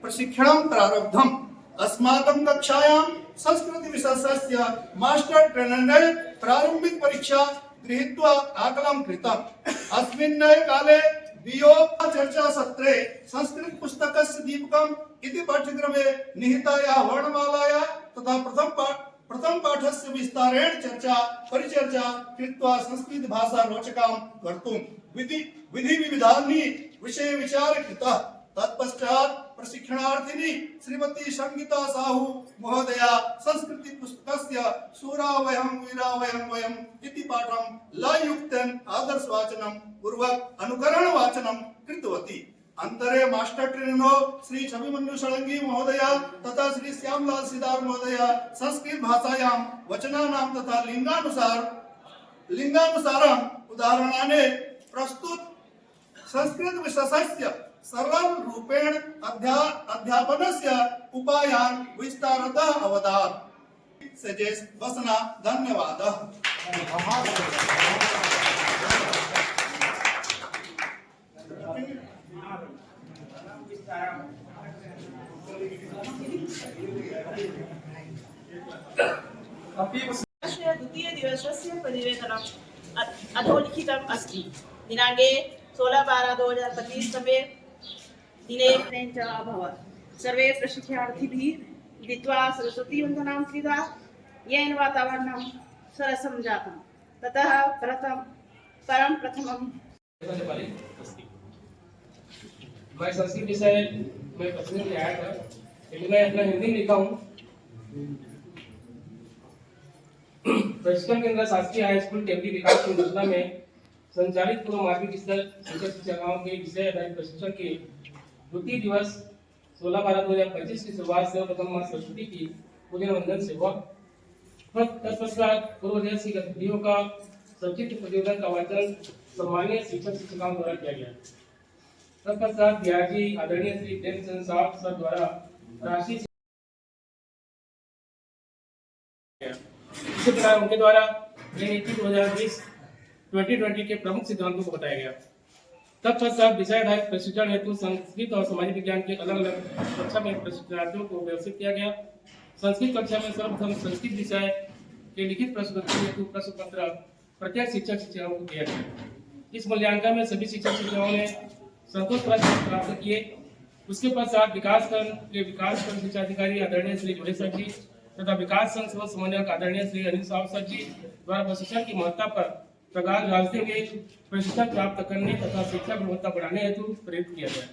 प्रशिक्षणं प्रारब्धम्। अस्माकं कक्षायां संस्कृत विषयस्य मास्टर ट्रेनर प्रारंभिक परीक्षा गृहीत्वा आकलं कृतम्। अस्मिन् काले बीओ चर्चा सत्रे संस्कृत पुस्तकस्य दीपकम् इति पाठ्यक्रमे निहितायाः वर्णमालायाः तथा प्रथम पाठस्य विस्तारेण चर्चा परिचर्चा कृत्वा संस्कृत भाषा रोचकां कर्तुं विधि विविधानि विषय विचार कृतः। तत्पश्चात् प्रशिक्षणार्थिनी श्रीमती संगीता साहू महोदया संस्कृति पुस्तकस्य शूरा वयं वीरा वयं वयं इति पाठं लयुक्तं आदर्श वाचनं पूर्वक अनुकरण वाचनं कृतवती। अंतरे मास्टर ट्रेनरो श्री छविमन्यु षडंगी महोदया तथा श्री श्यामलाल सिदार महोदया संस्कृत भाषायां वचनानां तथा लिंगानुसारम् उदाहरणानि प्रस्तुत संस्कृत विषयस्य सरल रूपेण अध्यापनस्य उपायान् विस्तारतः अवदत्। सजेश वसना धन्यवादः। द्वितीय दिवसस्य प्रतिवेदनम् अधोलिखितम् अस्ति। दिनाङ्के 16/12/2025 तमे दिने च अभवत्। सर्वे प्रशिक्षणार्थिभिः मिलित्वा सरस्वती वन्दनां कृता, येन वातावरणं सरसं जातं। ततः परं प्रथमं मैं संस्कृत विषय में प्रश्न ले आया था, लेकिन मैं अपना हिंदी लिखा हूँ। प्रशिक्षण केंद्र शासकीय हाई स्कूल टेपरी विकास की योजना में संचालित पूर्व माध्यमिक स्तर शिक्षक शिक्षिकाओं के विषय आधारित प्रशिक्षण के द्वितीय दिवस 16/12/2025 की शुरुआत सर्वप्रथम मां सरस्वती की पूजन वंदन से हुआ। तत्पश्चात पूर्वोदय की गतिविधियों का संक्षिप्त प्रतिवेदन का वाचन सम्मानीय शिक्षक शिक्षिकाओं द्वारा किया गया। तत्पश्चात डीआरजी आदरणीय श्री प्रेमचंद साहब सर द्वारा राशि इसी प्रकार उनके द्वारा नीति 2020 के प्रमुख सिद्धांतों को बताया गया। तत्पश्चात विषय आधारित प्रशिक्षण हेतु संस्कृत और सामाजिक विज्ञान के अलग अलग कक्षा में प्रशिक्षणार्थियों को व्यवस्थित किया गया। संस्कृत कक्षा में सर्वप्रथम संस्कृत विषय के लिखित प्रश्न हेतु प्रश्न पत्र प्रत्येक शिक्षक शिक्षिकाओं को दिया गया। इस मूल्यांकन में सभी शिक्षक शिक्षिकाओं ने संतोष प्राप्त किए। उसके पश्चात विकास खंड शिक्षाधिकारी आदरणीय श्री महेश सर जी तथा विकास संघ समन्वयक आदरणीय श्री अनिल साहब सर जी द्वारा प्रशिक्षण की महत्ता पर प्रकाश डालते हुए प्रशिक्षण प्राप्त करने तथा शिक्षा गुणवत्ता बढ़ाने हेतु प्रेरित किया गया।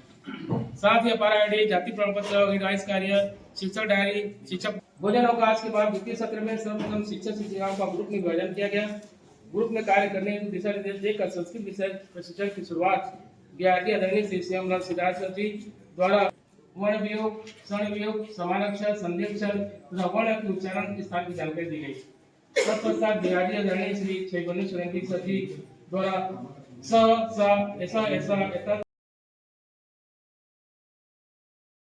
साथ ही अपार आईडी जाति प्रमाण पत्र गाइड्स कार्य शिक्षक डायरी शिक्षक भोजन अवकाश के बाद द्वितीय सत्र में सर्वप्रथम शिक्षक शिक्षिकाओं का ग्रुप में विभाजन किया गया। ग्रुप में कार्य करने हेतु दिशा निर्देश देकर संस्कृत विषय प्रशिक्षण की शुरुआत डीआरजी आदरणीय श्री श्यामलाल सिद्धार्थ सर जी द्वारा वर्ण वियोग स्वर्ण वियोग समानाक्षर संधिअक्षर तथा वर्ण के उच्चारण के स्थान की जानकारी दी गई। तत्पश्चात डीआरजी आदरणीय श्री छविमन्यु षडंगी सर जी द्वारा स ऐसा